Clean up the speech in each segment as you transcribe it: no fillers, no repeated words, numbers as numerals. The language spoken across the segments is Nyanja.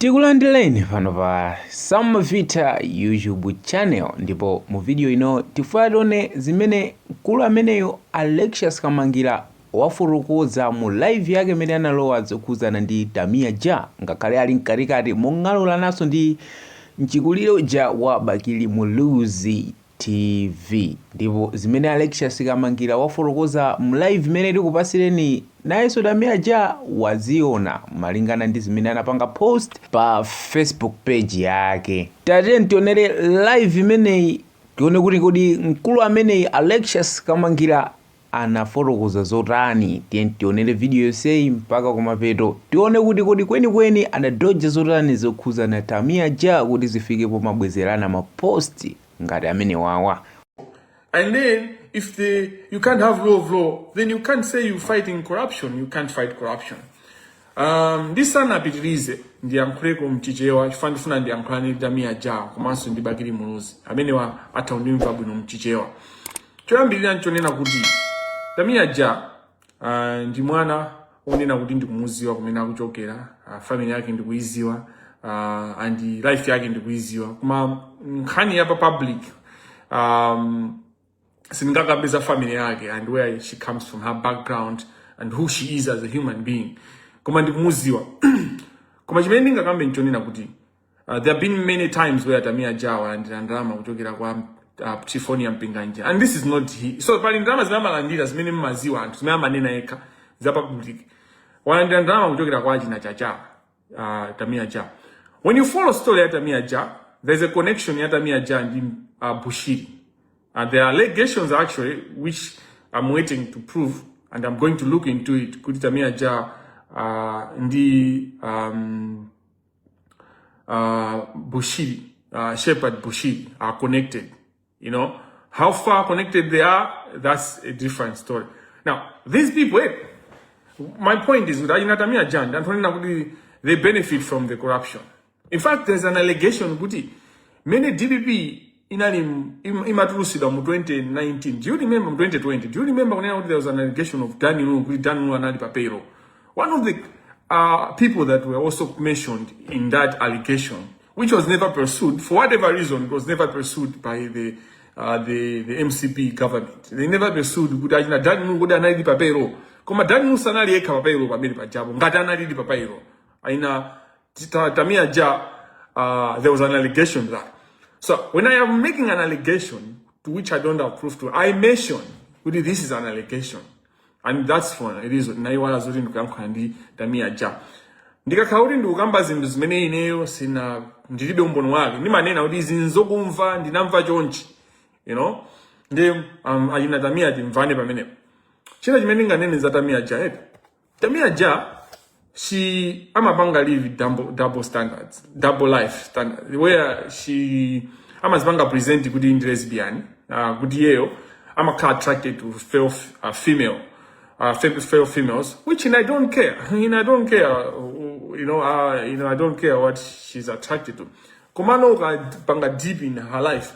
Tikulandireni pano pa Samavita YouTube channel, ndipo mu video ino tifuatone zimene mkulu ameneyo Alexiuos kamangira wafotokoza mu live yake imene analowa zokhudzana ndi Tamia ja ngakhale ali mkatikati mong'alula naso ndi mchikuliro ja wa Bakili Muluzi TV. Ndipo zimene Alexiuos kamangira wafotokoza mu live imene tikupasireni nayenso Tamia ja waziona malingana ndi zimene anapanga post pa Facebook page yake. Tatiyeni tionere live imeneyi tione kuti kodi mkulu ameneyi Alexiuos kamangira anafotokoza zotani. Tiyeni tionere video yonseyi mpaka kumapeto tione kuti kodi kwenikweni anadoja zotani zokhudzana Tamia ja kuti zifikepo mabwezerana maposti ngati amene wawa. And then, if you can't have rule of law, then you can't say you're fighting corruption. You can't fight corruption. This sana apitirize ndiyankhuleko mchichewa chifandifuna ndiyankhulani Tamia ja komanso ndi Bakili Muluzi amene wa ataundimva bwino mchichewa. Choyambirira nchonena kuti Tamia ja ndi mwana onena kuti ndikumuziwa kumene akuchokera, family yake ndikuiziwa, and life yake ndikuiziwa. Kuma nkhani ya pa public sindingakambeza family yake and where she comes from, her background and who she is as a human being. Koma ndikumuziwa. Koma chimene ndingakambe nchonena kuti there have been many times where Tamia ja walandira ndalama kuchokera kwa chifoni ya mpinganja, and this is not he. So pali ndalama zimamalandira zimene mmaziwa anthu zimene amanena yekha za public. Walandira ndalama kuchokera kwa achina chacha Tamia ja. When you follow story ya Tamia ja, there's a connection ya Tamia ja and Bushiri. There are allegations actually which I'm waiting to prove, and I'm going to look into it. Kuti Tamia ja ndi Bushiri, Shepherd Bushiri are connected. You know how far connected they are, that's a different story. Now these people, my point is that in Tamia ja they benefit from the corruption. In fact, there's an allegation kuti many DPP imatulusidwa mu 2019. Do you remember mu 2020? Do you remember when there was an allegation of Daniel anali pa payroll? One of the people that were also mentioned in that allegation, which was never pursued for whatever reason, it was never pursued by the MCP government. They never pursued kuti Daniel anali pa payroll. Koma Daniel sanali eka pa payroll pamene pa jabo ngati anali pa payroll. Aina Tamia ja, there was an allegation that. So when I am making an allegation to which I don't have proof to, I mention that this is an allegation, and that's for a reason. Na iwala zoti ndikuyankhula ndi Tamia ja. Ndikakhauri ndikukamba zinthu zimene ineyo sina ndilibe umbono wake. Ndimanena kuti izi nzokumva ndinamva chonchi. You know? Ndi achina Tamia timvane pamene. China chimene ndinganene za Tamia ja. Tamia ja, she amapanga live double standards, double life standards, where she amazipanga present kuti ndi lesbian, kuti yeyo attracted to female females, which I don't care. I don't care. I don't care what she's attracted to. Komano panga deep in her life.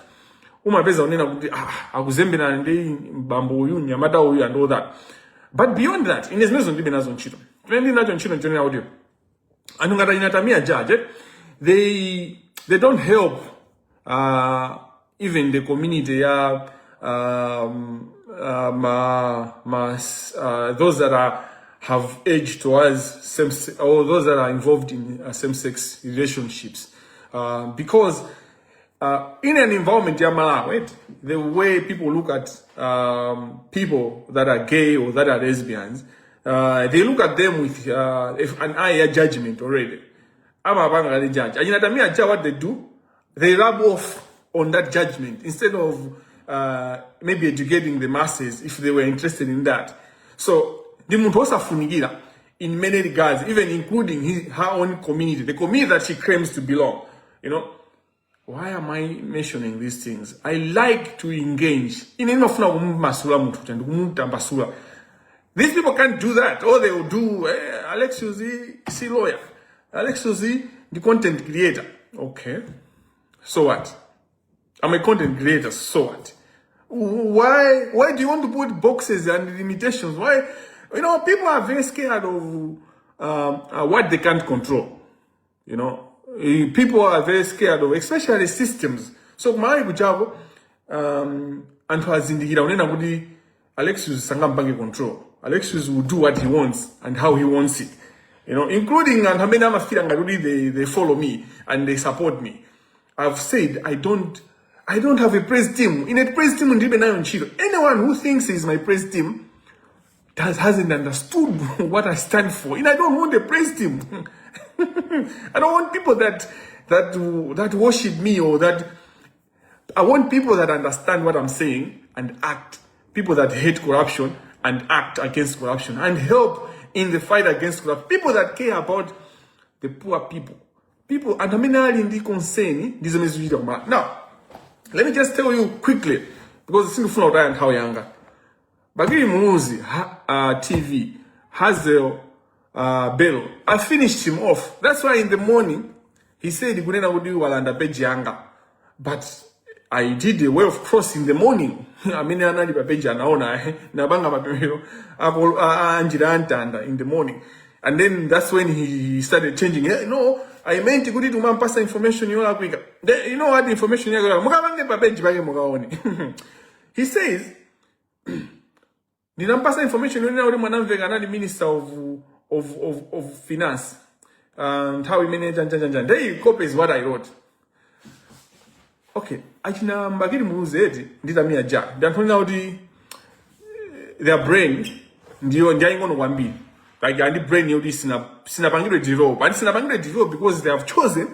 Umapeza unena kuti akuzembera ndi mbambo uyu nyamata uyu and all that. But beyond that, in ezmezo ndibe nazo ntchito. When nacho ntchito nchonena audio. Anu ngata ina Tamia judge, they don't help even the community those that have age towards same, or those that are involved in same-sex relationships, because in an environment the way people look at people that are gay or that are lesbians, they look at them with an higher judgment already. I'm a judge. And Tamia, what they do, they rub off on that judgment instead of maybe educating the masses if they were interested in that. So the Muntosa Funigira, in many regards, even including her own community, the community that she claims to belong. You know, why am I mentioning these things? I like to engage in enough now. These people can't do that. All they will do, Alexiuos, see lawyer. Alexiuos, the content creator. Okay. So what? I'm a content creator. So what? Why do you want to put boxes and limitations? Why? People are very scared of what they can't control. people are very scared of, especially systems. So kumalawi kuchako anthu azindikira unena kuti Alexiuos sangampange control. Alexiuos will do what he wants and how he wants it. Including and amene amafira ngati they follow me and they support me. I've said I don't have a press team. In a press team ndibe nayo ntchito. Anyone who thinks he's my press team hasn't understood what I stand for. And I don't want a press team. I don't want people that worship me or that. I want people that understand what I'm saying and act. People that hate corruption and act against corruption and help in the fight against corruption. People that care about the poor people. People, and I'm concern. Now, let me just tell you quickly, because it's in front of and how younger. Bagiri Muzi TV Hazel Bello. I finished him off. That's why in the morning he said he couldn't do Walanda Bejanga. But I did a way of cross in the morning. I mean, I know in the morning. And then that's when he started changing. No, I meant to go to my pass information. You know what information he says, Ninampasa information you know the Minister of Finance and how we manage and there you copy is what I wrote. Okay, achina mbagiri muzeti ndita mia ja. Dantonina their brain ndiyo ngono wambi. Like the brain yodi sinapangire develop. And sinapangire develop because they have chosen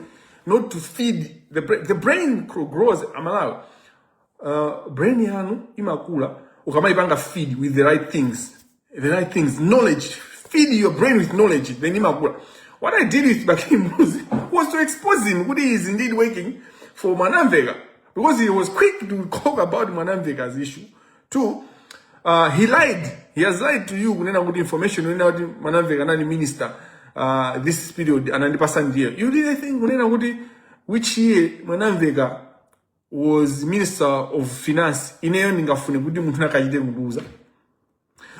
not to feed the brain. The brain grows amalawi. Brain yanu imakula ukama ibanga feed with the right things. Knowledge. Feed your brain with knowledge. Then imakula. What I did with Bakiri Muzi was to expose him what he is indeed working for Manamvega, because he was quick to talk about Manamvega's issue. Two, he lied. He has lied to you. Unena good information. Unena Manamvega nani minister. This period and person here. You didn't think unena good which year Manamvega was Minister of Finance. Ineyo ningafune good mutuna kajide mubuza.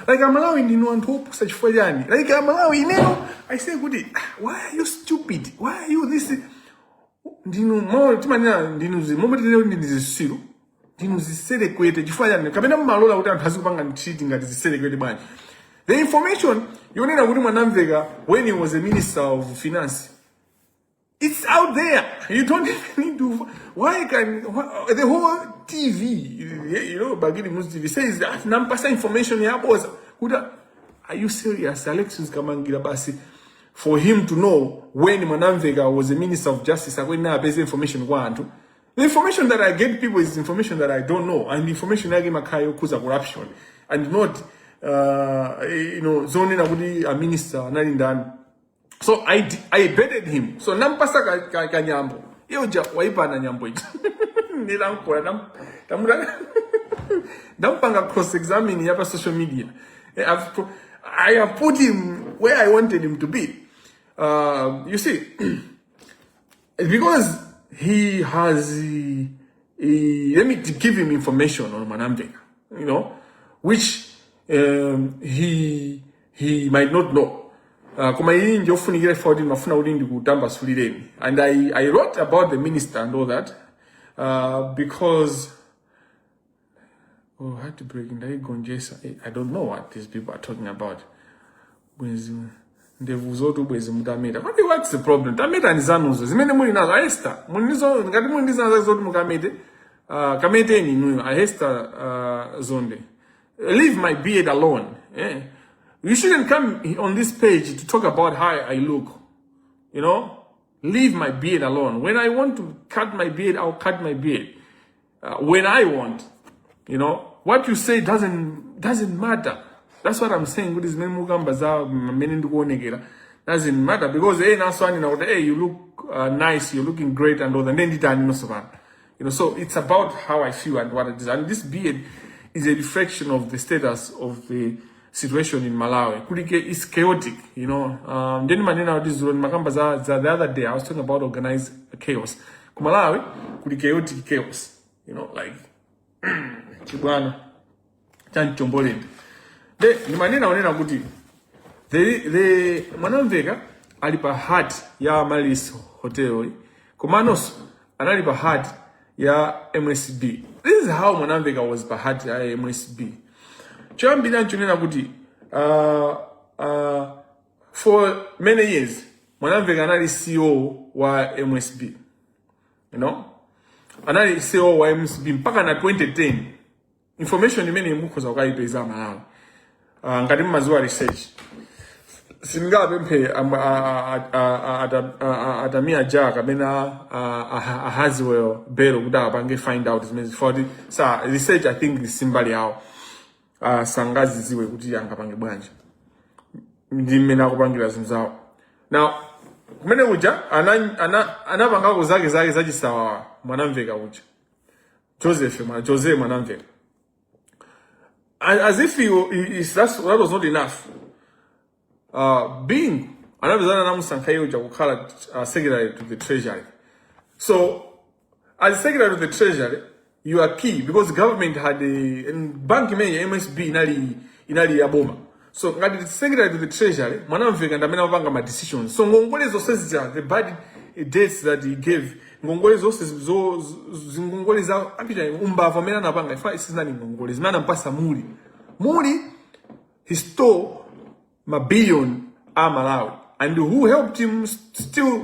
Like Amalawi ni no hope such for yani. Like Amalawi ineyo. I say good. Why are you stupid? Why are you this? Ndinu mo timanya ndinu zi momwe tile ndizisiru ndinu zisele kwete chifanya kapena malola kuti anthu azikupanga ntchiti ngati zisele kwete bwanji. The information yonena kuti Manamvega when he was a Minister of Finance, it's out there. You don't even need to. The whole TV, Bagiri Muzi TV says that nampasa information ya boza. Are you serious? Alexiuos kamangira basi. For him to know when Manamvega was a Minister of Justice, I went now based information the information that I get people is information that I don't know, and the information I get Makayo kuza corruption, and not zoning a minister, not in that. So I betted him. So nampasa kanyambo. Yoja waipa na nyambo. Dampanga cross-examine yapa social media. I have put him where I wanted him to be. You see, because he has, let me give him information on Manamvega, which he might not know. And I wrote about the minister and all that because I had to break in. I don't know what these people are talking about. What's the problem? Tamia ni zanuzo. Zimene muli nazo ahesta. Munizo ngati muli nazo zote mukamete. Kamete ni nuyo ahesta zonde. Leave my beard alone. You shouldn't come on this page to talk about how I look. Leave my beard alone. When I want to cut my beard, I'll cut my beard. When I want. What you say doesn't matter. That's what I'm saying. Doesn't matter because hey, you look nice, you're looking great and all that. So it's about how I feel and what it is. And this beard is a reflection of the status of the situation in Malawi. It's chaotic, The other day I was talking about organized chaos. Malawi, chaotic chaos. Like Chibwana, Chan Chombolin. The Manamvega ali pa heart ya Malis Hotel komanso anali pa heart ya MSB. This is how Mwanamveka was pa heart ya MSB. Choyambira nchonena kuti for many years Mwanamveka anali CEO wa MSB, you know, anali CEO wa MSB mpaka na 2010. Information imene mukhoza kukaipeza Malawi ngati mmaziwa research. Singabe mphe Tamia ja kapena Alexiuos bero kuti apange find out zimene for sa research. I think simbali yawo sangazi ziwe kuti angapange bwanji ndi mmene akupangira zinthu. Now kumene uja anapangako zake zachisawa Mwanamveka uja Jose Mwanamveka, as if that was not enough. Being anapezana na Musankhayo uja kukhala secretary to the treasury. So as secretary to the treasury, you are key because the government had a bank imene MSB inali ya boma. So ngati secretary to the treasury Mwanamveka ndamene apanga ma decisions. So ngongole zonse zija the bad dates that he gave, ngongole zonse ngongole za apita umbava amene anapanga ifa isinani ngongole zimene anampasa muli he stole ma billion a Malawi, and who helped him still